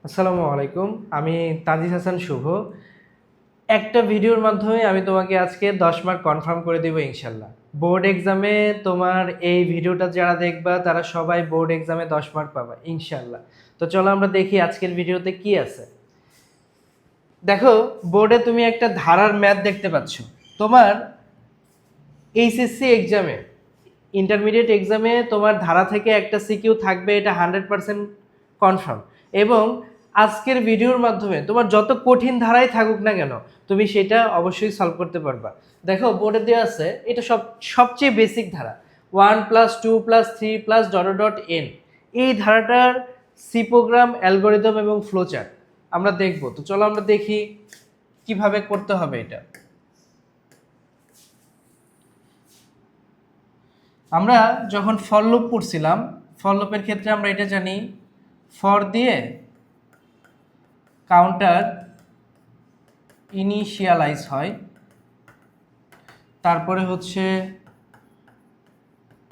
আসসালামু আলাইকুম। আমি তানজিদ হাসান শুভ। একটা ভিডিওর মাধ্যমে আমি তোমাকে আজকে 10 মার্ক কনফার্ম করে দেব ইনশাল্লাহ। বোর্ড এক্সামে তোমার এই ভিডিওটা যারা দেখবা তারা সবাই বোর্ড এক্সামে 10 মার্ক পাবা ইনশাল্লাহ। তো চলো আমরা দেখি আজকের ভিডিওতে কি আছে। দেখো, বোর্ডে তুমি একটা ধারার ম্যাথ দেখতে পাচ্ছ। তোমার এইচএসসি এক্সামে, ইন্টারমিডিয়েট এক্সামে তোমার ধারা থেকে একটা সিকিউ থাকবে, এটা 100% কনফার্ম। এবং আজকের ভিডিওর মাধ্যমে তোমার যত কঠিন ধারাই থাকুক না কেন, তুমি সেটা অবশ্যই সলভ করতে পারবা। দেখো, বোর্ডে দেওয়া আছে, এটা সবচেয়ে বেসিক ধারা, 1+2+3+... এই ধারাটার সি প্রোগ্রাম, অ্যালগোরিদম এবং ফ্লোচার্ট আমরা দেখব। তো চলো আমরা দেখি কিভাবে করতে হবে এটা। আমরা যখন ফর লুপ পড়ছিলাম, ফর লুপের ক্ষেত্রে আমরা এটা জানি, ফর দিয়ে কাউন্টার ইনিশিয়ালাইজ হয়, তারপরে হচ্ছে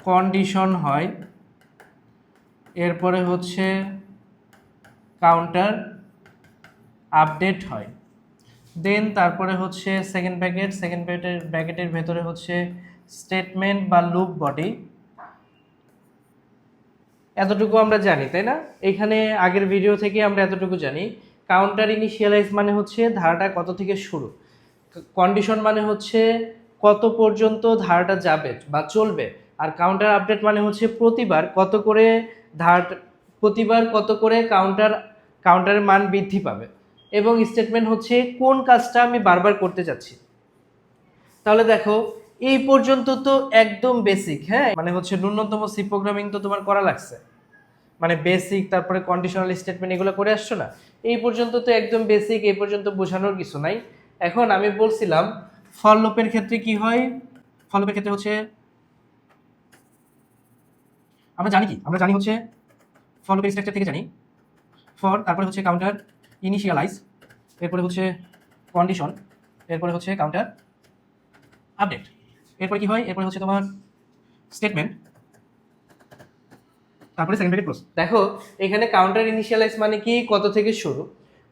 কন্ডিশন হয়, এরপরে হচ্ছে কাউন্টার আপডেট হয়, দেন তারপরে হচ্ছে সেকেন্ড ব্র্যাকেটের ভেতরে হচ্ছে স্টেটমেন্ট বা লুপ বডি। এতটুকু আমরা জানি, তাই না? এখানে আগের ভিডিও থেকে আমরা এতটুকু জানি। কাউন্টার ইনিশিয়ালাইজ মানে হচ্ছে ধারাটা কত থেকে শুরু, কন্ডিশন মানে হচ্ছে কত পর্যন্ত ধারাটা যাবে বা চলবে, আর কাউন্টার আপডেট মানে হচ্ছে প্রতিবার কত করে কাউন্টারের মান বৃদ্ধি পাবে, এবং স্টেটমেন্ট হচ্ছে কোন কাজটা আমি বারবার করতে যাচ্ছি। তাহলে দেখো, এই পর্যন্ত তো একদম বেসিক, হ্যাঁ, মানে হচ্ছে ন্যূনতম সি প্রোগ্রামিং তো তোমার করা লাগছে, মানে বেসিক, তারপরে কন্ডিশনাল স্টেটমেন্ট এগুলো করে আসছো না? এই পর্যন্ত তো একদম বেসিক, এই পর্যন্ত বোঝানোর কিছু নাই। এখন আমি বলছিলাম ফর লুপের ক্ষেত্রে কি হয়। ফর লুপের ক্ষেত্রে হচ্ছে আমরা জানি হচ্ছে ফর লুপের স্ট্রাকচার থেকে জানি, ফর, তারপরে হচ্ছে কাউন্টার ইনিশিয়ালাইজ, এরপরে হচ্ছে কন্ডিশন, এরপরে হচ্ছে কাউন্টার আপডেট, এরপরে কি হয়, এরপরে হচ্ছে তোমার স্টেটমেন্ট, তারপরে সেকেন্ড ব্র্যাকেট ক্লোজ। দেখো, এখানে কাউন্টার ইনিশিয়ালাইজ মানে কি, কত থেকে শুরু,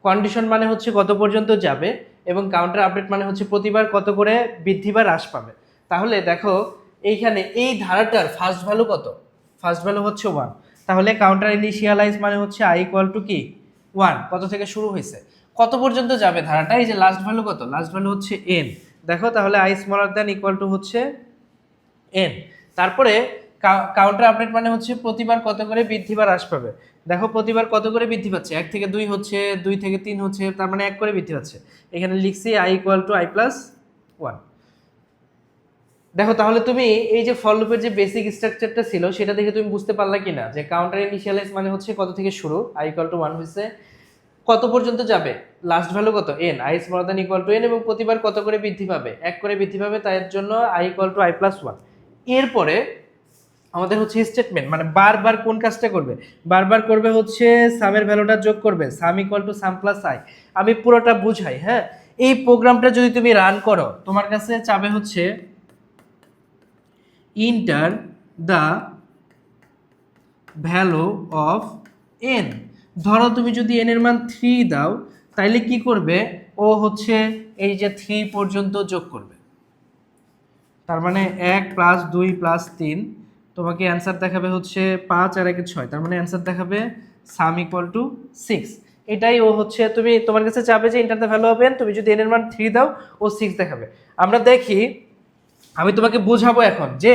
কন্ডিশন মানে হচ্ছে কত পর্যন্ত যাবে, এবং কাউন্টার আপডেট মানে হচ্ছে প্রতিবার কত করে বৃদ্ধি বা হ্রাস পাবে। তাহলে দেখো, এইখানে এই ধারাটার ফার্স্ট ভ্যালু কত? ফার্স্ট ভ্যালু হচ্ছে 1। তাহলে কাউন্টার ইনিশিয়ালাইজ মানে হচ্ছে i ইকুয়াল টু কি 1, কত থেকে শুরু হয়েছে, কত পর্যন্ত যাবে ধারাটা, এই যে লাস্ট ভ্যালু কত, লাস্ট ভ্যালু হচ্ছে n। দেখো, তাহলে i smaller than equal two হচ্ছে n। তারপরে কাউন্টার আপডেট মানে হচ্ছে প্রতিবার কত করে বৃদ্ধি বা হ্রাস পাবে। দেখো, প্রতিবার কত করে বৃদ্ধি পাচ্ছে, 1 থেকে 2 হচ্ছে, 2 থেকে 3 হচ্ছে, তার মানে 1 করে বৃদ্ধি পাচ্ছে। এখানে লিখছি i ইকুয়াল টু i+1। দেখো, তাহলে তুমি এই যে ফর লুপের যে বেসিক স্ট্রাকচারটা ছিল সেটা দেখে তুমি বুঝতে পারলা কিনা যে কাউন্টার ইনিশিয়ালাইজ মানে হচ্ছে কত থেকে শুরু, i ইকুয়াল টু 1 হয়েছে, কত পর্যন্ত যাবে, লাস্ট ভ্যালু কত, n, i smaller than equal to n, এবং প্রতিবার কত করে বৃদ্ধি পাবে, 1 করে বৃদ্ধি পাবে, তাই এর জন্য i ইকুয়াল টু i+1। এরপরে আমাদের হচ্ছে স্টেটমেন্ট, মানে বারবার কোন কাজটা করবে, বারবার করবে হচ্ছে সামের ভ্যালুটা যোগ করবে, সাম equal to sum plus I. আমি পুরোটা বুঝাই, হ্যাঁ। এই প্রোগ্রামটা যদি তুমি রান করো, তোমার কাছে চাবে হচ্ছে enter the value of N. ধরো তুমি যদি এন এর মান 3 দাও, তাইলে কি করবে, ও হচ্ছে এই যে 3 পর্যন্ত যোগ করবে, তার মানে 1 + 2 + 3, তোমাকে অ্যান্সার দেখাবে হচ্ছে 5 আর 1 6, তার মানে অ্যান্সার দেখাবে সাম ইকুয়াল টু 6। এটাই ও হচ্ছে, তুমি তোমার কাছে চাবে যে enter the value of N, তুমি যদি এন এর মান 3 দাও, ও 6 দেখাবে। আমরা দেখি, আমি তোমাকে বোঝাবো এখন যে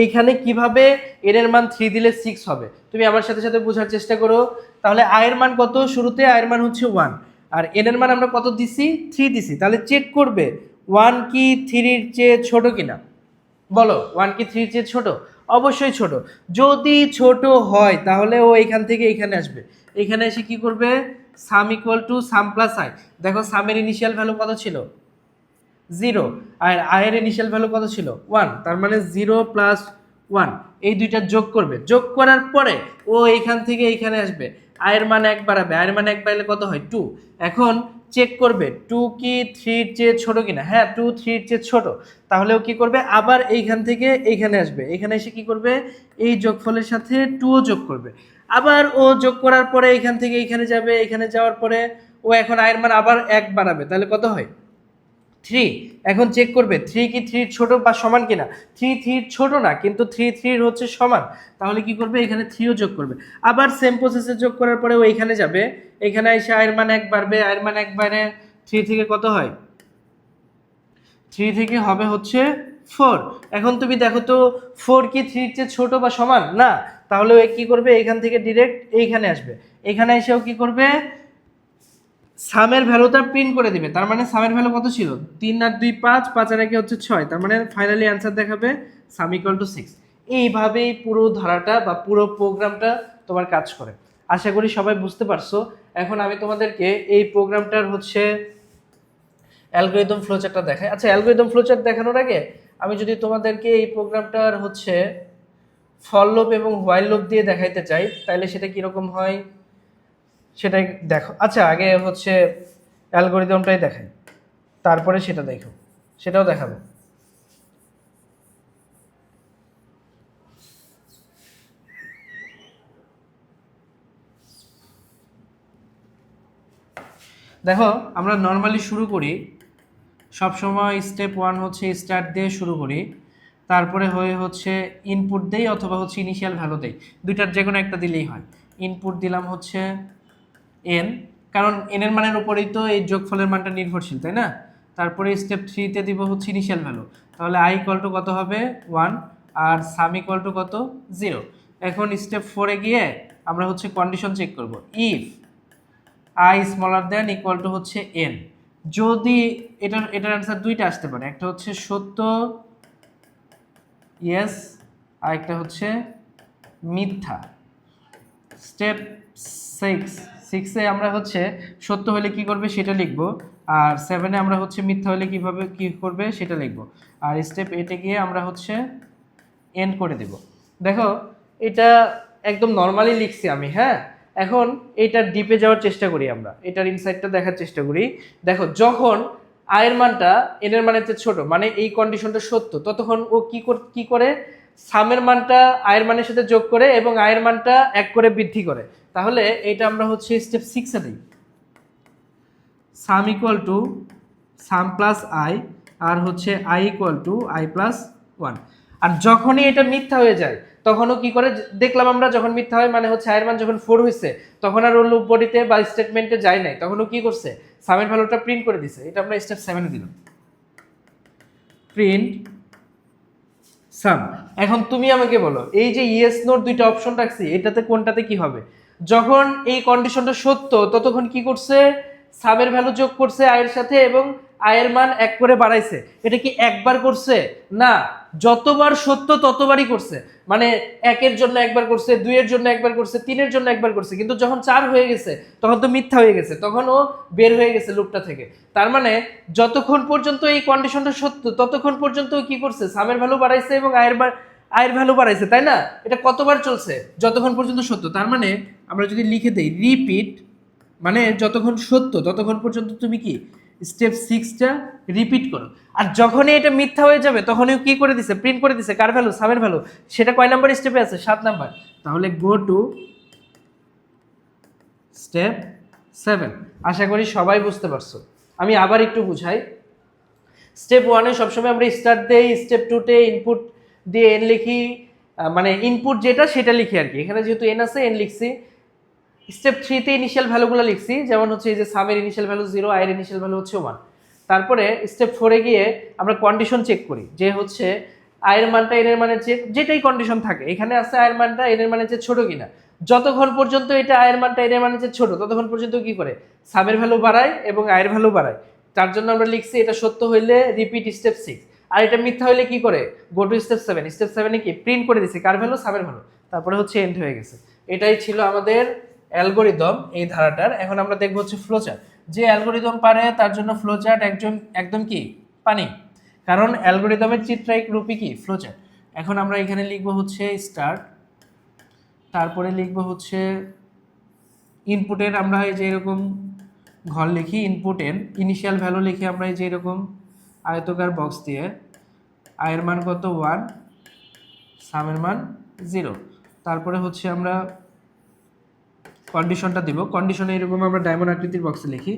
এইখানে কিভাবে এন এর মান 3 দিলে 6 হবে। তুমি আমার সাথে সাথে বোঝার চেষ্টা করো। তাহলে আই এর মান কত, শুরুতে আই এর মান হচ্ছে 1, আর এন এর মান আমরা কত দিছি, 3 দিছি। তাহলে চেক করবে 1 কি 3 এর চেয়ে ছোট কিনা, বলো 1 কি 3 এর চেয়ে ছোট? অবশ্যই ছোট। যদি ছোট হয় তাহলে ও এখান থেকে এখানে আসবে, এখানে এসে কি করবে, সাম equal to sum plus I. দেখো, সামের ইনিশিয়াল ভ্যালু কত ছিল, 0, আর আই এর ইনিশিয়াল ভ্যালু কত ছিল, 1, তার মানে 0 + 1, এই দুইটা যোগ করবে। যোগ করার পরে ও এইখান থেকে এইখানে আসবে, আই এর মান 1 বাড়াবে, আই এর মান 1 বাড়ালে কত হয়, 2। এখন চেক করবে 2 কি 3 এর চেয়ে ছোট কিনা, হ্যাঁ 2 3 এর চেয়ে ছোট। তাহলে ও কি করবে, আবার এইখান থেকে এইখানে আসবে, এখানে এসে কি করবে, এই যোগফলের সাথে 2 ও যোগ করবে। আবার ও যোগ করার পরে এখান থেকে এখানে যাবে, এখানে যাওয়ার পরে ও এখন আয়ের মান আবার 1 বাড়াবে, তাহলে কত হয় 3। এখন চেক করবে 3 কি 3 ছোট বা সমান কিনা। 3 3 ছোট না, কিন্তু 3 3 হচ্ছে সমান, তাহলে কি করবে এখানে 3ও যোগ করবে। আবার সেম প্রসেসে যোগ করার পরে ও এখানে যাবে, এখানে এসে আয়ের মান 1 বাড়বে, আয়ের মান 1 বাড়ে 3 থেকে কত হয়, 3 থেকে হবে হচ্ছে 4। এখন তুমি দেখো তো 4 কি 3 এর চেয়ে ছোট বা সমান না, তাহলে ও কি করবে এখান থেকে ডিরেক্ট এইখানে আসবে, এখানে এসেও কি করবে সামের ভ্যালুটা প্রিন্ট করে দিবে। তার মানে সামের ভ্যালু কত ছিল, 3 আর 2 5, 5 আর 1 হচ্ছে 6, তার মানে ফাইনালি অ্যান্সার দেখাবে সাম ইকুয়াল টু 6। এইভাবেই পুরো ধারাটা বা পুরো প্রোগ্রামটা তোমার কাজ করে। আশা করি সবাই বুঝতে পারছো। এখন আমি তোমাদেরকে এই প্রোগ্রামটার হচ্ছে অ্যালগরিদম ফ্লোচার্টটা দেখাই। আচ্ছা, অ্যালগরিদম ফ্লোচার্ট দেখানোর আগে আমি যদি তোমাদেরকে এই প্রোগ্রামটার হচ্ছে ফর লুপ এবং হোয়াইল লুপ দিয়ে দেখাইতে চাই, তাহলে সেটা কিরকম হয় সেটাই দেখো। আচ্ছা, আগে হচ্ছে অ্যালগরিদমটাই দেখাই, তারপরে সেটা দেখো, সেটাও দেখাবো। দেখো, আমরা নর্মালি শুরু করি সবসময় স্টেপ 1 হচ্ছে স্টার্ট দিয়ে শুরু করি, তারপরে হচ্ছে ইনপুট দেই অথবা হচ্ছে ইনিশিয়াল ভ্যালু দেই, দুইটার যে কোনো একটা দিলেই হয়। ইনপুট দিলাম হচ্ছে এন, কারণ এন এর মানের উপরেই তো এই যোগফলের মানটা নির্ভরশীল, তাই না। তারপরে স্টেপ 3তে দিব হচ্ছে ইনিশিয়াল ভ্যালু, তাহলে আই ইকুয়াল টু কত হবে 1 আর সাম ইকুয়াল টু কত 0। এখন স্টেপ 4-এ গিয়ে আমরা হচ্ছে কন্ডিশন চেক করব, if I smaller than equal two হচ্ছে এন, যদি এটার অ্যান্সার দুইটা আসতে পারে, একটা হচ্ছে সত্য ইয়েস আর একটা হচ্ছে মিথ্যা। স্টেপ 6-এ আমরা হচ্ছে সত্য হলে কি করবে সেটা লিখবো, আর 7-এ আমরা হচ্ছে মিথ্যা হলে কিভাবে কি করবে সেটা লিখবো, আর স্টেপ 8-এ গিয়ে আমরা হচ্ছে এন্ড করে দেব। দেখো, এটা একদম নর্মালি লিখছি আমি, হ্যাঁ। এখন এইটার ডিপে যাওয়ার চেষ্টা করি, আমরা এটার ইনসাইডটা দেখার চেষ্টা করি। দেখো, যখন আয়ের মানটা এন এর মানের চেয়ে ছোট, মানে এই কন্ডিশনটা সত্য, ততক্ষণ ও কি করে সামের মানটা আয়ের মানের সাথে যোগ করে এবং আয়ের মানটা 1 করে বৃদ্ধি করে। তাহলে এটা আমরা হচ্ছে স্টেপ 6-এ দিই, sum equal to sum plus I, আর হচ্ছে i equal to i plus 1। আর যখনই এটা মিথ্যা হয়ে যায় তখনও কি করে দেখলাম আমরা, যখন মিথ্যা হয় মানে হচ্ছে আয়ের মান যখন 4 হয়েছে তখন আর ওর লুপ বডিতে বা স্টেটমেন্টে যায় নাই, তখনও কি করছে সামের ভ্যালুটা প্রিন্ট করে দিছে। এটা আমরা স্টেপ 7-এ দিলাম, প্রিন্ট সাম। এখন তুমি আমাকে বলো, এই যে ইয়েস নোর দুইটা অপশন রাখছি, এটাতে কোনটাতে কি হবে। যখন এই কন্ডিশনটা সত্য ততক্ষণ কি করছে সামের ভ্যালু যোগ করছে আয়ের সাথে এবং আয়ের মান 1 করে বাড়াইছে। এটা কি একবার করছে না, যতবার সত্য ততবারই করছে। মানে 1-এর জন্য একবার করছে, 2-এর জন্য একবার করছে, 3-এর জন্য একবার করছে, কিন্তু যখন 4 হয়ে গেছে তখন তো মিথ্যা হয়ে গেছে, তখন ও বের হয়ে গেছে লুপটা থেকে। তার মানে যতক্ষণ পর্যন্ত এই কন্ডিশনটা সত্য ততক্ষণ পর্যন্ত কি করছে সামের ভ্যালু বাড়াইছে এবং আয়ের ভ্যালু বাড়াইছে, তাই না। এটা কতবার চলছে, যতক্ষণ পর্যন্ত সত্য। তার মানে আমরা যদি লিখে দেই রিপিট, মানে যতক্ষণ সত্য ততক্ষণ পর্যন্ত তুমি কি স্টেপ 6টা রিপিট করো। আর যখনই এটা মিথ্যা হয়ে যাবে তখনই কি করে দিছে প্রিন্ট করে দিছে কার ভ্যালু, সামের ভ্যালু। সেটা কয় নাম্বার স্টেপে আছে, 7 নাম্বার। তাহলে গো টু স্টেপ 7। আশা করি সবাই বুঝতে পারছো। আমি আবার একটু বুঝাই। স্টেপ 1-এ সবসময় আমরা স্টার্ট দেই, স্টেপ 2-তে ইনপুট দিয়ে এন লিখি, মানে ইনপুট যেটা সেটা লিখি আর কি। এখানে যেহেতু এন আছে এন লিখছি। স্টেপ 3-তে ইনিশিয়াল ভ্যালুগুলো লিখছি, যেমন হচ্ছে এই যে সামের ইনিশিয়াল ভ্যালু 0, আয়ের ইনিশিয়াল ভ্যালু হচ্ছে 1। তারপরে স্টেপ 4-এ গিয়ে আমরা কন্ডিশন চেক করি যে হচ্ছে আয়ের মানটা এন এর মানের চেয়ে, যেটাই কন্ডিশন থাকে, এখানে আছে আয়ের মানটা এন এর মানের চেয়ে ছোট কিনা। যতক্ষণ পর্যন্ত এটা আয়ের মানটা এন এর মানের চেয়ে ছোট ততক্ষণ পর্যন্ত কি করে সামের ভ্যালু বাড়ায় এবং আয়ের ভ্যালু বাড়ায়। তার জন্য আমরা লিখছি এটা সত্য হইলে রিপিট স্টেপ 6, আর এটা মিথ্যা হইলে কি করে গো টু স্টেপ 7। স্টেপ 7-এ কি প্রিন্ট করে দিছি কার ভ্যালু, সামের ভ্যালু। তারপরে হচ্ছে এন্ড হয়ে গেছে। এটাই ছিল আমাদের অ্যালগরিদম এই ধারাটার। এখন আমরা দেখব হচ্ছে ফ্লোচার্ট। যে অ্যালগরিদম পারে তার জন্য ফ্লোচার্ট একদম কি পানি, কারণ অ্যালগরিদমের চিত্রায়িক রূপই কি ফ্লোচার্ট। এখন আমরা এখানে লিখব হচ্ছে স্টার্ট, তারপরে লিখব হচ্ছে ইনপুটের আমরা এই যে এরকম ঘর লিখি, ইনপুট এন, ইনিশিয়াল ভ্যালু লিখি আমরা এই যে এরকম আয়তকার বক্স দিয়ে, আয়ের মান কত 1, সামের মান 0। তারপরে হচ্ছে আমরা কন্ডিশনটা দিব। কন্ডিশনে এরকম আমরা ডায়মন্ড আকৃতির বক্সে লিখি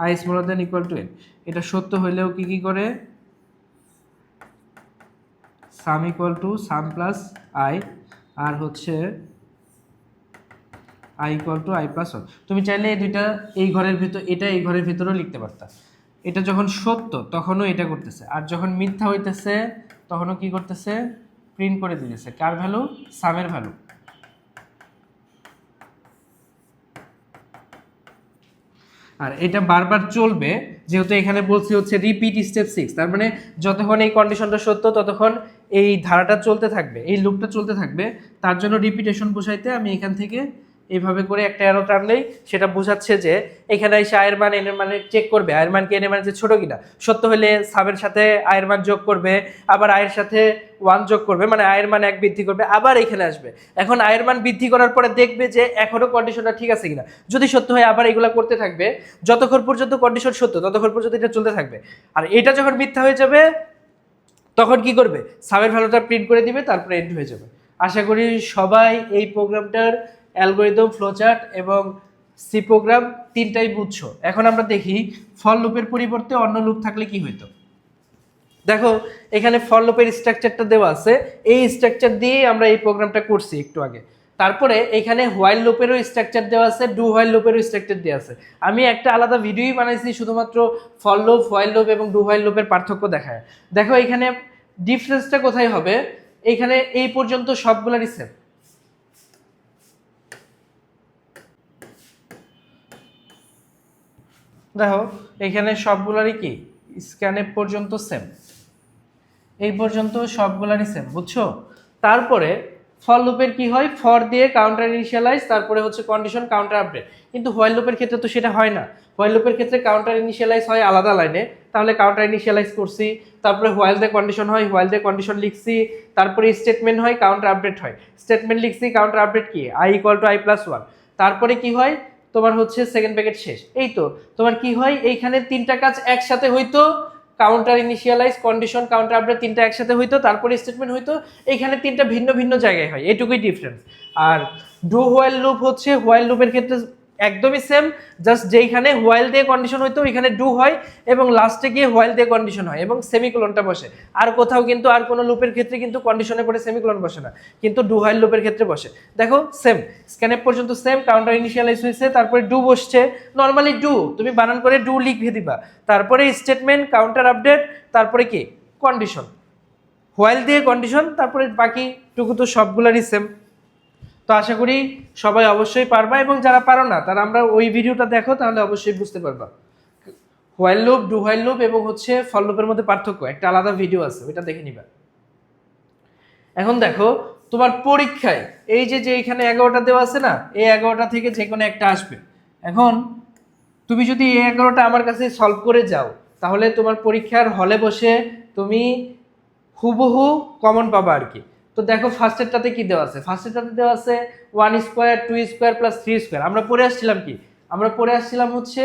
i smaller than equal to n। এটা সত্য হইলেও কি করে, sum equal to sum plus I, আর হচ্ছে i equal to i plus 1। তুমি চাইলে এই দুইটা এই ঘরের ভিতর, এটা এই ঘরের ভিতরেও লিখতে পারতা। এটা যখন সত্য তখনও এটা করতেছে, আর যখন মিথ্যা হইতেছে তখনও কি করতেছে, প্রিন্ট করে দিতেছে কার ভ্যালু, সামের ভ্যালু। আর এটা বারবার চলবে, যেহেতু এখানে বলছি হচ্ছে রিপিট স্টেপ 6, তার মানে যতক্ষণ এই কন্ডিশনটা সত্য ততক্ষণ এই ধারাটা চলতে থাকবে, এই লুপটা চলতে থাকবে। তার জন্য রিপিটেশন বোঝাইতে আমি এখান থেকে এইভাবে করে একটা অ্যারো টানলেই সেটা বোঝাচ্ছে যে এখানে এসে আয়ের মান এনের মানে চেক করবে, আয়ের মান কি এনের মানে যে ছোট কিনা। সত্য হলে সাবের সাথে আয়ের মান যোগ করবে, আবার আয়ের সাথে 1 যোগ করবে, মানে আয়ের মান 1 বৃদ্ধি করবে, আবার এখানে আসবে। এখন আয়ের মান বৃদ্ধি করার পরে দেখবে যে এখনো কন্ডিশনটা ঠিক আছে কিনা। যদি সত্য হয় আবার এগুলা করতে থাকবে, যতক্ষণ পর্যন্ত কন্ডিশন সত্য ততক্ষণ পর্যন্ত এটা চলতে থাকবে। আর এটা যখন মিথ্যা হয়ে যাবে তখন কি করবে, সাবের ভ্যালুটা প্রিন্ট করে দিবে, তারপরে এন্ড হয়ে যাবে। আশা করি সবাই এই প্রোগ্রামটার অ্যালগরিদম, ফ্লোচার্ট এবং সি প্রোগ্রাম তিনটাই বুঝছো। এখন আমরা দেখি ফর লুপের পরিবর্তে অন্য লুপ থাকলে কি হইতো। দেখো এখানে ফর লুপের স্ট্রাকচারটা দেওয়া আছে, এই স্ট্রাকচার দিয়ে আমরা এই প্রোগ্রামটা করছি একটু আগে। তারপরে এখানে হোয়াইল লুপেরও স্ট্রাকচার দেওয়া আছে, ডু হোয়াইল লুপেরও স্ট্রাকচার দেওয়া আছে। আমি একটা আলাদা ভিডিওই বানাইছি শুধুমাত্র ফর লুপ, হোয়াইল লুপ এবং ডু হোয়াইল লুপের পার্থক্য দেখায়। দেখো এখানে ডিফারেন্সটা কোথায় হবে, এখানে এই পর্যন্ত সবগুলারই সেম। দেখো এখানে সবগুলারই কি স্ক্যানএফ পর্যন্ত সেম, এই পর্যন্ত সবগুলারই সেম, বুঝছো। তারপরে ফর লুপের কি হয়, ফর দিয়ে কাউন্টার ইনিশিয়ালাইজ, তারপরে হচ্ছে কন্ডিশন, কাউন্টার আপডেট। কিন্তু হোয়াইল লুপের ক্ষেত্রে তো সেটা হয় না। হোয়াইল লুপের ক্ষেত্রে কাউন্টার ইনিশিয়ালাইজ হয় আলাদা লাইনে, তাহলে কাউন্টার ইনিশিয়ালাইজ করছি, তারপরে হোয়াইল দিয়ে কন্ডিশন হয়, হোয়াইল দিয়ে কন্ডিশন লিখছি, তারপরে স্টেটমেন্ট হয়, কাউন্টার আপডেট হয়, স্টেটমেন্ট লিখছি, কাউন্টার আপডেট কি i equal to i plus 1। তারপরে কি হয় তোমার হচ্ছে সেকেন্ড ব্র্যাকেট শেষ। এই তো তোমার কি হয়, এইখানে তিনটা কাজ একসাথে হইতো, counter initialise, condition, counter update তিনটা একসাথে হইতো, তারপরে স্টেটমেন্ট হইতো। এইখানে তিনটা ভিন্ন ভিন্ন জায়গায় হয়, এইটুকুই ডিফারেন্স। আর ডু হোয়াইল লুপ হচ্ছে হোয়াইল লুপের ক্ষেত্রে একদমই সেম, জাস্ট যেইখানে হোয়াইল দিয়ে কন্ডিশন হইতো ওইখানে ডু হয়, এবং লাস্টে গিয়ে হোয়াইল দিয়ে কন্ডিশন হয় এবং সেমিকোলনটা বসে। আর কোথাও কিন্তু আর কোনো লুপের ক্ষেত্রে কিন্তু কন্ডিশনের পরে সেমিকোলন বসে না, কিন্তু ডু হোয়াইল লুপের ক্ষেত্রে বসে। দেখো সেম, স্ক্যানএফ পর্যন্ত সেম, কাউন্টার ইনিশিয়ালাইজ হয়েছে, তারপরে ডু বসছে, নর্মালি ডু তুমি বানান করে ডু লিখে দিবা, তারপরে স্টেটমেন্ট, কাউন্টার আপডেট, তারপরে কি কন্ডিশন, হোয়াইল দিয়ে কন্ডিশন, তারপরে বাকি টুকু তো সবগুলারই সেম। তো আশা করি সবাই অবশ্যই পারবা, এবং যারা পারো না তারা আমরা ওই ভিডিওটা দেখো, তাহলে অবশ্যই বুঝতে পারবা। While loop, do while loop এবং হচ্ছে ফর লুপের মধ্যে পার্থক্য, একটা আলাদা ভিডিও আছে, ওইটা দেখে নিবা। এখন দেখো তোমার পরীক্ষায় এই যে এখানে 11টা দেওয়া আছে না, এই 11টা থেকে যে কোনো একটা আসবে। এখন তুমি যদি এই 11টা আমার কাছে সলভ করে যাও, তাহলে তোমার পরীক্ষার হলে বসে তুমি হুবহু কমন পাবা আর কি। তো দেখো ফার্স্টেরটাতে কি দেওয়া আছে, ফার্স্টেরটাতে দেওয়া আছে 1 স্কোয়ার 2 স্কোয়ার প্লাস 3 স্কোয়ার। আমরা পড়ে আসছিলাম কি, আমরা পড়ে আসছিলাম হচ্ছে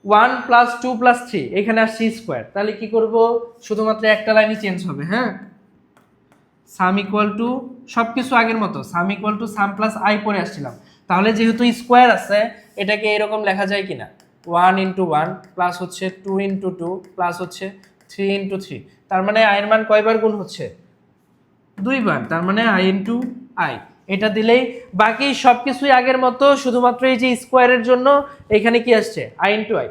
1 প্লাস 2 প্লাস 3, এখানে আসছে স্কোয়ার। তাহলে কি করব, শুধুমাত্র একটা লাইনই চেঞ্জ হবে। হ্যাঁ, সাম ইকুয়াল টু সবকিছু আগের মতো, সাম equal to sum plus I পড়ে আসছিলাম। তাহলে যেহেতু স্কোয়ার আছে, এটাকে এরকম লেখা যায় কিনা, 1 ইন্টু 1 প্লাস হচ্ছে 2 ইন্টু 2 প্লাস হচ্ছে 3 ইন্টু 3। তার মানে আয়ের মান কয়বার গুণ হচ্ছে, 2 বার, তার মানে আই ইন্টু আই। এটা দিলেই বাকি সবকিছুই আগের মতো, শুধুমাত্র এই যে স্কোয়ারের জন্য এখানে কি আসছে, আই ইন্টু আই।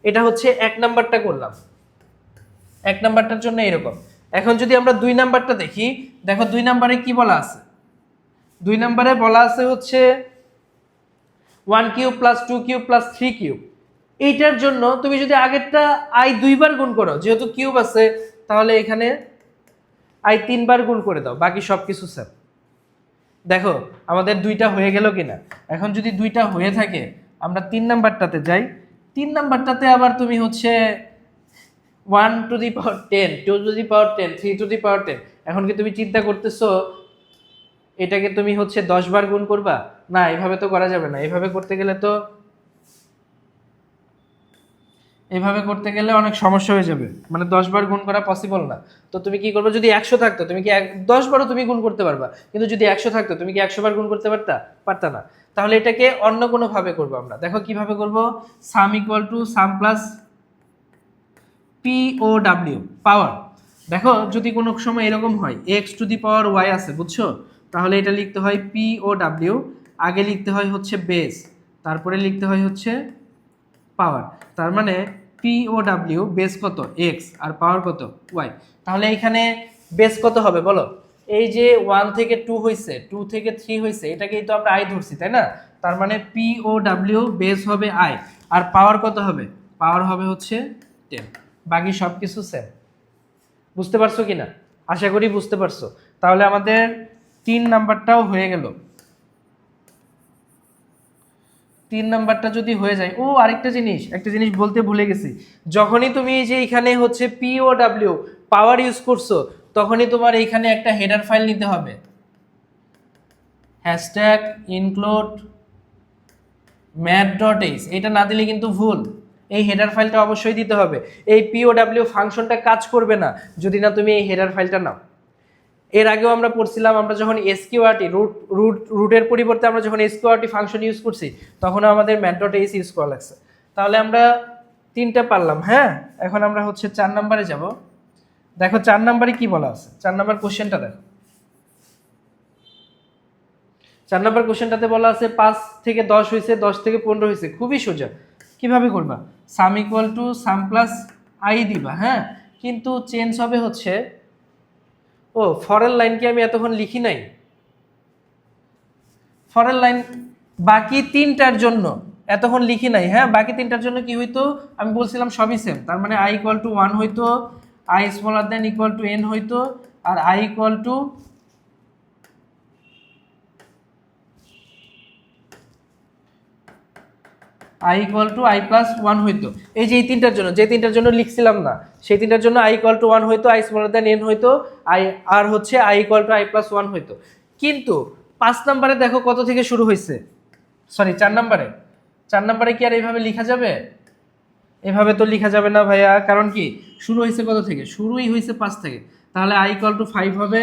এটা হচ্ছে 1 নাম্বারটা করলাম, 1 নাম্বারটার জন্য এরকম। এখন যদি আমরা 2 নাম্বারটা দেখি, দেখো 2 নাম্বারে কি বলা আছে, 2 নাম্বারে বলা আছে হচ্ছে 1 cube plus 2 cube plus 3 cube. এইটার জন্য তুমি যদি আগেরটা আই 2 বার গুণ করো, যেহেতু কিউব আছে, তাহলে এখানে আই 3 বার গুণ করে দাও, বাকি সব কিছু সেম। দেখো আমাদের 2টা হয়ে গেল কিনা। এখন যদি 2টা হয়ে থাকে, আমরা 3 নাম্বারটাতে যাই। 3 নাম্বারটাতে আবার তুমি হচ্ছে 1 to the power 10, 2 to the power 10, 3 to the power 10। এখন কি তুমি চিন্তা করতেছো এটাকে তুমি হচ্ছে 10 বার গুণ করবা? না, এভাবে তো করা যাবে না। এভাবে করতে গেলে তো এইভাবে করতে গেলে অনেক সমস্যা হয়ে যাবে, মানে 10 বার গুণ করা পসিবল না। তো তুমি কি করবে, যদি 100 থাকতো তুমি কি 10 বারও তুমি গুণ করতে পারবা, কিন্তু যদি 100 থাকতো তুমি কি 100 বার গুণ করতে পারতা না। তাহলে এটাকে অন্য কোনো ভাবে করবো আমরা। দেখো কিভাবে করব, sum equal to sum plus p O W power. দেখো যদি কোনো সময় এরকম হয় x to the power y আছে, বুঝছো, তাহলে এটা লিখতে হয় পি ও ডাব্লিউ, আগে লিখতে হয় হচ্ছে বেস, তারপরে লিখতে হয় হচ্ছে পাওয়ার। তার মানে পি ও ডাব্লিউ বেস কত এক্স আর পাওয়ার কত ওয়াই। তাহলে এখানে বেস কত হবে বলো, এই যে 1 থেকে 2 হয়েছে, 2 থেকে 3 হয়েছে, এটাকেই তো আমরা আই ধরছি তাই না। তার মানে পি ও ডাব্লিউ বেস হবে আই, আর পাওয়ার কত হবে, পাওয়ার হবে হচ্ছে 10। বাকি সব কিছু সেম। বুঝতে পারছো কিনা, আশা করি বুঝতে পারছো। তাহলে আমাদের 3 নাম্বারটাও হয়ে গেল। 3 নাম্বারটা যদি হয়ে যায়, ও আরেকটা জিনিস, একটা জিনিস বলতে ভুলে গেছি, যখনই তুমি এই যে এখানে হচ্ছে P O W power use করছো, তখনই তোমার এইখানে একটা হেডার ফাইল নিতে হবে, হ্যাশট্যাগ ইনক্লুড ম্যাথ.h। এটা না দিলে কিন্তু ভুল, এই হেডার ফাইলটা অবশ্যই দিতে হবে। এই পি ও ডাব্লিউ ফাংশনটা কাজ করবে না যদি না তুমি এই হেডার ফাইলটা নাও। এর আগেও আমরা পড়ছিলাম, আমরা যখন এসকিউআরটি রুটের পরিবর্তে আমরা যখন এসকিউআরটি ফাংশন ইউজ করছি, তখন আমাদের ম্যাথ.h ইউজ করা লাগছে। তাহলে আমরা 3টা পারলাম। হ্যাঁ, এখন আমরা হচ্ছে 4 নম্বরে যাব। দেখো 4 নম্বরে কি বলা আছে, 4 নম্বর কোশ্চেনটা দেখো। 4 নম্বর কোশ্চেনটাতে বলা আছে 5 থেকে 10 হয়েছে, 10 থেকে 15 হয়েছে। খুবই সোজা, কিভাবে করবা, সাম equal to sum plus I দিবা। হ্যাঁ, কিন্তু চেঞ্জ হবে হচ্ছে, ও ফরেন লাইন কি আমি এতক্ষণ লিখি নাই, ফরেন লাইন বাকি 3টার জন্য এতক্ষণ লিখি নাই। হ্যাঁ, বাকি 3টার জন্য কি হইতো, আমি বলছিলাম সবই সেম। তার মানে আই ইকুয়াল টু 1 হইতো, i smaller than equal to n হইতো, আর i equal to i equal to i plus 1 হইতো। এই যে এই 3টার জন্য, যে 3টার জন্য লিখছিলাম না, সেই 3টার জন্য আই ইকুয়াল টু 1 হইতো, আই স্মলার দেন এন হইতো, আই আর হচ্ছে i equal to i plus 1 হইতো। কিন্তু 5 নম্বরে দেখো কত থেকে শুরু হয়েছে, সরি 4 নম্বরে। 4 নম্বরে কি আর এইভাবে লেখা যাবে, এভাবে তো লেখা যাবে না ভাইয়া। কারণ কি, শুরু হয়েছে কত থেকে, শুরুই হয়েছে 5 থেকে। তাহলে আই ইকুয়াল টু 5 হবে,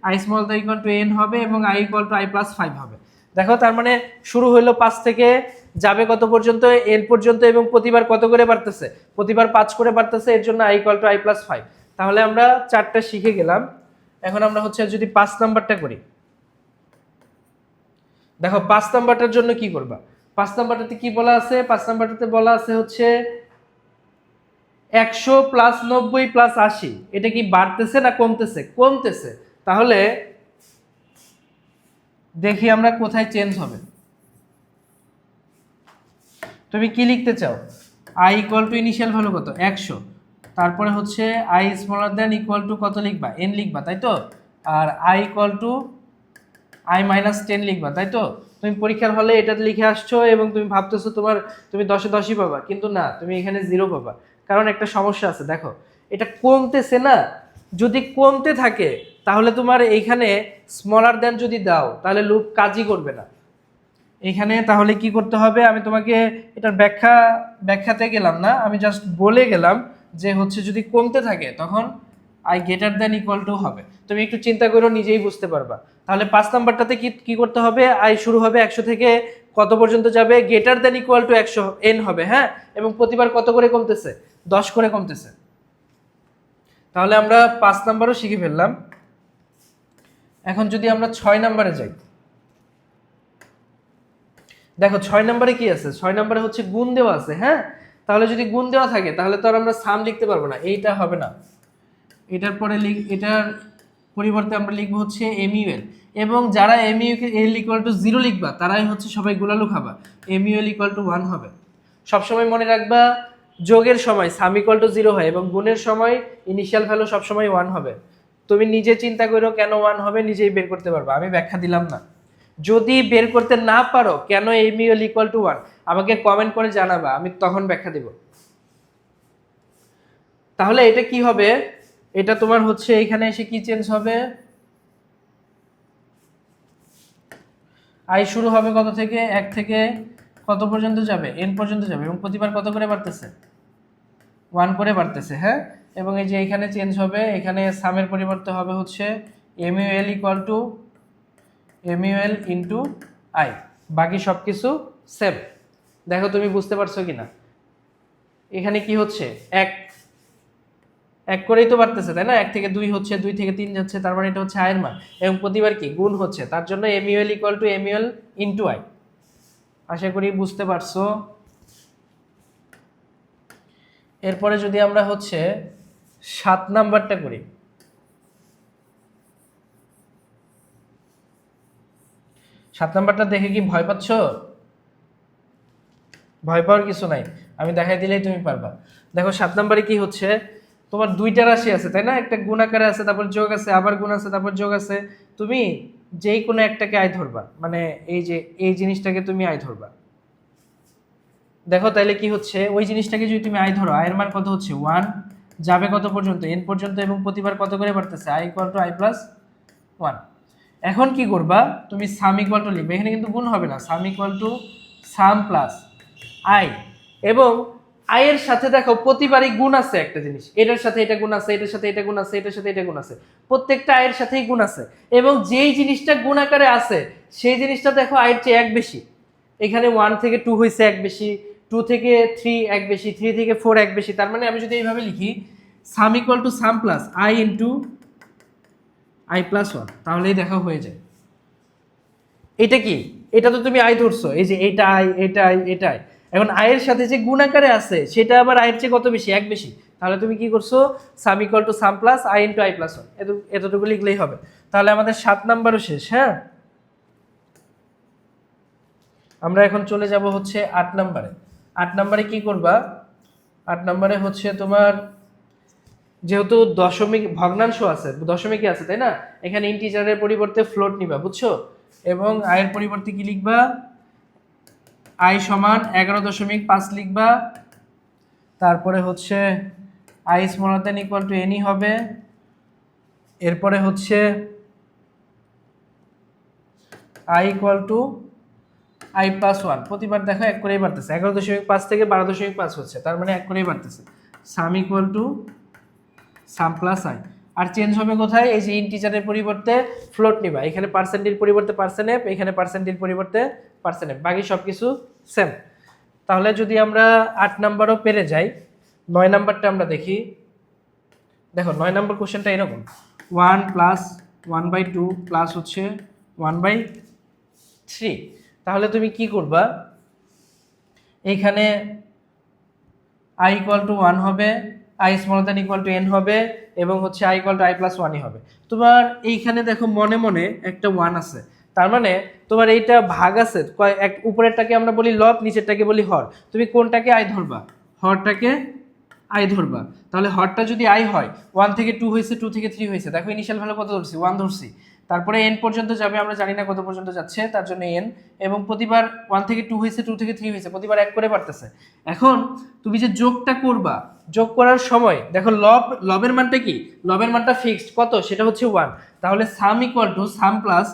I small the equal to N হবে, এবং I equal to i plus 5 হবে। দেখো তার মানে শুরু হইলো 5 থেকে, যাবে কত পর্যন্ত, এন পর্যন্ত, এবং প্রতিবার কত করে বাড়তেছে, প্রতিবার 5 করে বাড়তেছে, এর জন্য I equal to i plus 5। তাহলে আমরা 4টা শিখে গেলাম। এখন আমরা হচ্ছে যদি 5 নাম্বারটা করি, দেখো 5 নাম্বারটার জন্য কি করবা, 5 নাম্বারটাতে কি বলা আছে, 5 নাম্বারটাতে বলা আছে হচ্ছে 100 প্লাস 90 প্লাস 80, এটা কি বাড়তেছে না কমতেছে, কমতেছে। তাহলে দেখি আমরা কোথায় চেঞ্জ হবে। তুমি কি লিখতে চাও, i equal to initial value কত 100, তারপরে হচ্ছে i smaller than equal to কত লিখবা, এন লিখবা তাই তো, আর i equal to i minus 10 লিখবা তাই তো। তুমি পরীক্ষার হলে এটা লিখে আসছো এবং তুমি ভাবতেছো তুমি 10-এ 10ই পাবা, কিন্তু না, তুমি এখানে 0 পাবা। কারণ একটা সমস্যা আছে, দেখো এটা কমতেছে না, যদি কমতে থাকে তাহলে তোমার এইখানে স্মলার দেন যদি দাও তাহলে লুপ কাজই করবে না এখানে। তাহলে কি করতে হবে, আমি তোমাকে এটার ব্যাখ্যাতে গেলাম না, আমি জাস্ট বলে গেলাম যে হচ্ছে যদি কমতে থাকে তখন I greater than equal two হবে। তুমি একটু চিন্তা করো, নিজেই বুঝতে পারবা। তাহলে 5 নাম্বারটাতে কি করতে হবে, আই শুরু হবে 100 থেকে কত পর্যন্ত যাবে, greater than equal two 100 N হবে। হ্যাঁ, এবং প্রতিবার কত করে কমতেছে, 10 করে কমতেছে। তাহলে আমরা 5 নাম্বারও শিখে ফেললাম। এখন যদি আমরা 6 নাম্বারে যাই, দেখো 6 নম্বরে কি আছে, 6 নম্বরে হচ্ছে গুণ দেওয়া আছে। হ্যাঁ, তাহলে যদি গুণ দেওয়া থাকে তাহলে তো আর আমরা সাম লিখতে পারবো না, এইটা হবে না। এটার পরিবর্তে আমরা লিখবো হচ্ছে এমইউএল, এবং যারা এমইউএল ইকুয়াল টু 0 লিখবা তারাই হচ্ছে সবাই গুলালু খাবা, এমইউএল ইকুয়াল টু 1 হবে। সবসময় মনে রাখবা, যোগের সময় সাম ইকুয়াল টু 0 হয় এবং গুণের সময় ইনিশিয়াল ভ্যালু সবসময় 1 হবে। তুমি নিজে চিন্তা করো কেন 1 হবে, নিজেই বের করতে পারবা, আমি ব্যাখ্যা দিলাম না। যদি বের করতে না পারো কেন এমইউএল ইকুয়াল টু 1, আমাকে কমেন্ট করে জানাবা, আমি তখন ব্যাখ্যা দেব। তাহলে এটা কি হবে, এটা তোমার হচ্ছে এখানে এসে কি চেঞ্জ হবে, আই শুরু হবে কত থেকে, 1 থেকে কত পর্যন্ত যাবে, এন পর্যন্ত যাবে, এবং প্রতিবার কত করে বাড়তেছে, 1 করে বাড়তেছে, হ্যাঁ। এবং এই যে এখানে চেঞ্জ হবে, এখানে সামের পরিবর্তে হবে হচ্ছে MUL equal to MUL into I, বাকি সব কিছু সেম। দেখো তুমি বুঝতে পারছো কিনা, এখানে কি হচ্ছে এক এক করেই তো বাড়তেছে, তাই না? 1 থেকে 2 হচ্ছে, 2 থেকে 3 যাচ্ছে, তার মানে এটা হচ্ছে আয়ের মান, এবং প্রতিবার কি গুণ হচ্ছে, তার জন্য MUL equal to MUL into i. আশা করি বুঝতে পারছো। এরপরে যদি আমরা হচ্ছে 7 নাম্বারটা করি, 7 নাম্বারটা দেখে কি ভয় পাচ্ছ? ভয় পাওয়ার কিছু নাই, আমি দেখাই দিলেই তুমি পারবা। দেখো 7 নাম্বারে কি হচ্ছে, তোমার দুইটা রাশি আছে, তাই না? একটা গুণ আকারে আছে, তারপর যোগ আছে, আবার গুণ আছে, তারপর যোগ আছে। তুমি যেই কোনো একটাকে আয় ধরবা, মানে এই যে এই জিনিসটাকে তুমি আয় ধরবা। দেখো তাইলে কি হচ্ছে, ওই জিনিসটাকে যদি তুমি আয় ধরো, আয়ের মান কত হচ্ছে 1, যাবে কত পর্যন্ত, n পর্যন্ত, এবং প্রতিবার কত করে বাড়তেছে, i equal to i plus 1। এখন কি করবা, তুমি সাম ইকুয়াল টু লিখবে, এখানে কিন্তু গুণ হবে না, সাম equal to sum plus I, এবং আয়ের সাথে দেখো প্রতিবারই গুণ আছে একটা জিনিস, এটার সাথে এটা গুণ আছে, এটার সাথে এটা গুণ আছে, এটার সাথে এটা গুণ আছে, প্রত্যেকটা আয়ের সাথেই গুণ আছে, এবং যেই জিনিসটা গুণ আকারে আছে সেই জিনিসটা দেখো আয়ের চেয়ে এক বেশি। এখানে 1 থেকে 2 হয়েছে এক বেশি, 2 থেকে 3 এক বেশি, 3 থেকে 4 এক বেশি। তার মানে আমি যদি এইভাবে লিখি সাম equal to sum plus I into I plus 1, তাহলেই দেখা হয়ে যায়। এটা কি, এটা তো তুমি আয় ধরছো, এই যে এটা আয়, এটা আয়, এটা আয়, এখন আয়ের সাথে যে গুণ আকারে আছে সেটা আবার আয়ের চেয়ে কত বেশি, এক বেশি। তাহলে তুমি কি করছো, সাম equal to sum plus I into I plus 1, এতটুকু লিখলেই হবে। তাহলে আমাদের 7 নাম্বারও শেষ, হ্যাঁ। আমরা এখন চলে যাব হচ্ছে 8 নাম্বারে। 8 নাম্বারে কি করবা, 8 নাম্বারে হচ্ছে তোমার যেহেতু দশমিক ভগ্নাংশ আছে, দশমিকই আছে, তাই না? এখানে ইন্টিজারের পরিবর্তে ফ্লোট নিবা, বুঝছো? এবং আয়ের পরিবর্তে কি লিখবা, আই সমান 11.5 লিখবা, তারপরে হচ্ছে i smaller than equal to এনই হবে, এরপরে হচ্ছে i equal to i plus 1, প্রতিবার দেখো এক করেই বাড়তেছে, 11.5 থেকে 12.5 হচ্ছে, তার মানে এক করেই বাড়তেছে, sum equal to sum plus I. আর চেঞ্জ হবে কোথায়, এই যে ইন্টিজারের পরিবর্তে ফ্লোট নিবা, এখানে পার্সেন্টের পরিবর্তে পার্সেন্ট এফ, এখানে পার্সেন্টের পরিবর্তে পার্সেন্ট এফ, বাকি সব কিছু সেম। তাহলে যদি আমরা 8 নাম্বারও পেরে যাই, 9 নাম্বারটা আমরা দেখি। দেখো 9 নাম্বার কোশ্চেনটা এরকম, 1 প্লাস 1/2 প্লাস হচ্ছে 1/3। তাহলে তুমি কি করবা, এইখানে i ইকুয়াল টু 1 হবে, i smaller than equal to n হবে, এবং হচ্ছে i equal to i plus 1ই হবে। তোমার এইখানে দেখো মনে মনে একটা 1 আছে, তার মানে তোমার এইটা ভাগ আছে, এক উপরেরটাকে আমরা বলি লব, নিচেরটাকে বলি হর। তুমি কোনটাকে আই ধরবা, হরটাকে আই ধরবা। তাহলে হরটা যদি আই হয়, 1 থেকে 2 হয়েছে, 2 থেকে 3 হয়েছে, দেখো ইনিশিয়াল ভ্যালু কত ধরছি, 1 ধরছি, তারপরে n পর্যন্ত যাবে, আমরা জানি না কত পর্যন্ত যাচ্ছে, তার জন্য n, এবং প্রতিবার 1 থেকে 2 হয়েছে, 2 থেকে 3 হয়েছে, প্রতিবার এক করে বাড়তেছে। এখন তুমি যে যোগটা করবা, যোগ করার সময় দেখো লবের মানটা কি, লবের মানটা ফিক্সড কত, সেটা হচ্ছে 1। তাহলে sum equal to sum plus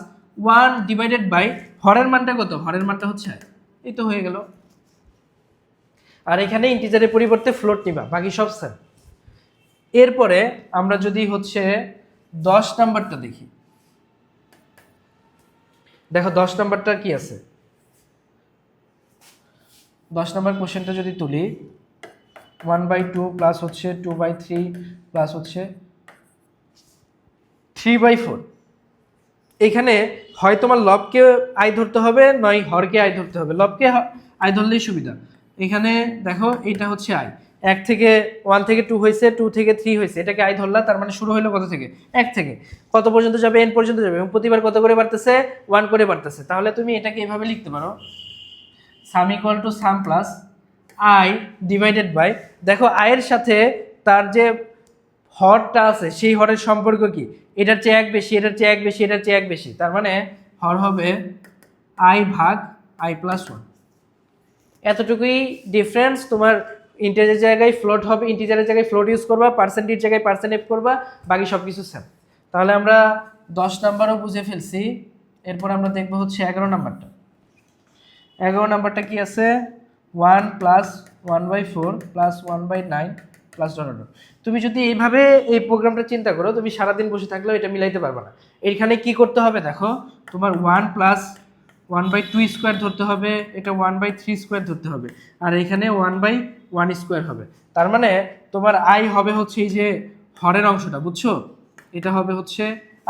1 divided by হরের মানটা কত, হরের মানটা হচ্ছে, এই তো হয়ে গেল। আর এখানে ইন্টিজারের পরিবর্তে ফ্লোট নিবা, বাকি সব সেম। এরপরে আমরা যদি হচ্ছে 10 নাম্বারটা দেখি, দেখো 10 নাম্বারটা কি আছে, 10 নাম্বার কোশ্চেনটা যদি তুলি, 1/2 প্লাস হচ্ছে 2/3 প্লাস হচ্ছে 3/4। এখানে হয় তোমার লবকে আই ধরতে হবে, নয় হরকে আই ধরতে হবে। লবকে আই ধরলেই সুবিধা। এখানে দেখো এইটা হচ্ছে আই, 1 থেকে 1 থেকে 2 হয়েছে, 2 থেকে 3 হয়েছে, এটাকে আই ধরলা, তার মানে শুরু হলো কত থেকে, 1 থেকে, কত পর্যন্ত যাবে, n পর্যন্ত যাবে, এবং প্রতিবার কত করে বাড়তেছে, 1 করে বাড়তেছে। তাহলে তুমি এটাকে এভাবে লিখতে পারো, sum equal to sum plus I divided by, দেখো আয়ের সাথে তার যে হরটা আছে সেই হরের সম্পর্ক কি, এটার চেয়ে এক বেশি, এটার চেয়ে এক বেশি, এটার চেয়ে এক বেশি, তার মানে হর হবে আই ভাগ আই প্লাস 1। এতটুকুই ডিফারেন্স। তোমার ইন্টিজারের জায়গায় ফ্লোট হবে, ইন্টিজারের জায়গায় ফ্লোট ইউজ করবা, পার্সেন্টের জায়গায় পার্সেন্ট এফ করবা, বাকি সব কিছু সেম। তাহলে আমরা 10 নাম্বারও বুঝে ফেলছি। এরপর আমরা দেখবো হচ্ছে 11 নাম্বারটা। 11 নাম্বারটা কি আছে, 1 plus 1/4 plus 1/9 plus dot dot. তুমি যদি এইভাবে এই প্রোগ্রামটা চিন্তা করো, তুমি সারাদিন বসে থাকলেও এটা মিলাইতে পারবে না। এখানে কি করতে হবে দেখো, তোমার 1+1/2 স্কোয়ার ধরতে হবে, এটা 1/3 স্কোয়ার ধরতে হবে, আর এখানে 1/1 স্কোয়ার হবে। তার মানে তোমার আই হবে হচ্ছে এই যে হরের অংশটা, বুঝছো? এটা হবে হচ্ছে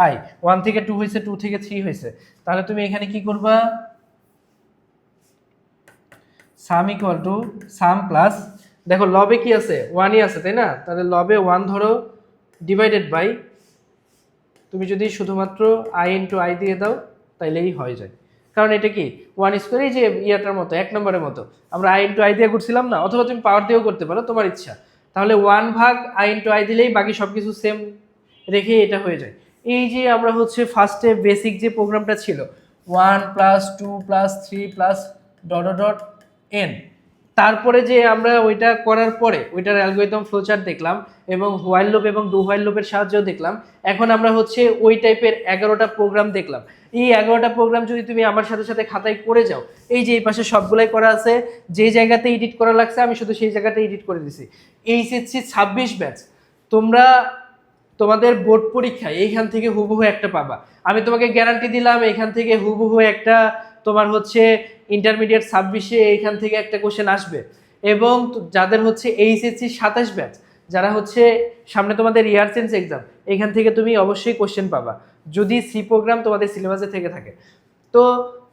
আই। 1 থেকে 2 হয়েছে, 2 থেকে 3 হয়েছে, তাহলে তুমি এখানে কি করবা, সাম ইকুয়াল টু সাম প্লাস, দেখো লবে কি আছে, 1ই আছে তাই না, তাহলে লবে 1 ধরো ডিভাইডেড বাই, তুমি যদি শুধুমাত্র আই ইন্টু আই দিয়ে দাও তাইলেই হয়ে যায়। কারণ এটা কি 1 স্কোয়ার, এই যে ইয়াটার মতো 1 নম্বরের মতো আমরা আই ইন্টু আই দিয়ে করছিলাম না, অথবা তুমি পাওয়ার দিয়েও করতে পারো, তোমার ইচ্ছা। তাহলে 1 ভাগ আই ইন্টু আই দিলেই বাকি সব কিছু সেম রেখে এটা হয়ে যায়। এই যে আমরা হচ্ছে ফার্স্টে বেসিক যে প্রোগ্রামটা ছিল 1+2+3+ ডট ডট এন, তারপরে যে আমরা ওইটা করার পরে ওইটার অ্যালগরিদম ফ্লোচার্ট দেখলাম এবং হোয়াইল লুপ এবং ডু হোয়াইল লুপের সাহায্যেও দেখলাম। এখন আমরা হচ্ছে ওই টাইপের 11টা প্রোগ্রাম দেখলাম। এই 11টা প্রোগ্রাম যদি তুমি আমার সাথে সাথে খাতায় করে যাও, এই যে এই পাশে সবগুলাই করা আছে, যে জায়গাতে এডিট করা লাগছে আমি শুধু সেই জায়গাতে এডিট করে দিছি। এইচএসসি 26 ব্যাচ, তোমরা তোমাদের বোর্ড পরীক্ষায় এইখান থেকে হুবহু একটা পাবা। আমি তোমাকে গ্যারান্টি দিলাম এখান থেকে হুবহু একটা তোমার হচ্ছে ইন্টারমিডিয়েট 26-এ এইখান থেকে একটা কোশ্চেন আসবে। এবং যাদের হচ্ছে এইচএসসি 27 ব্যাচ, যারা হচ্ছে সামনে তোমাদের ইয়ার চেঞ্জ এক্সাম, এখান থেকে তুমি অবশ্যই কোশ্চেন পাবা যদি সি প্রোগ্রাম তোমাদের সিলেবাসে থেকে থাকে। তো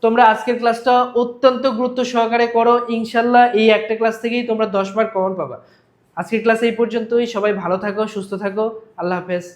তোমরা আজকের ক্লাসটা অত্যন্ত গুরুত্ব সহকারে করো, ইনশাল্লাহ এই একটা ক্লাস থেকেই তোমরা 10 মার্ক কমন পাবা। আজকের ক্লাস এই পর্যন্তই, সবাই ভালো থাকো, সুস্থ থাকো, আল্লাহ হাফেজ।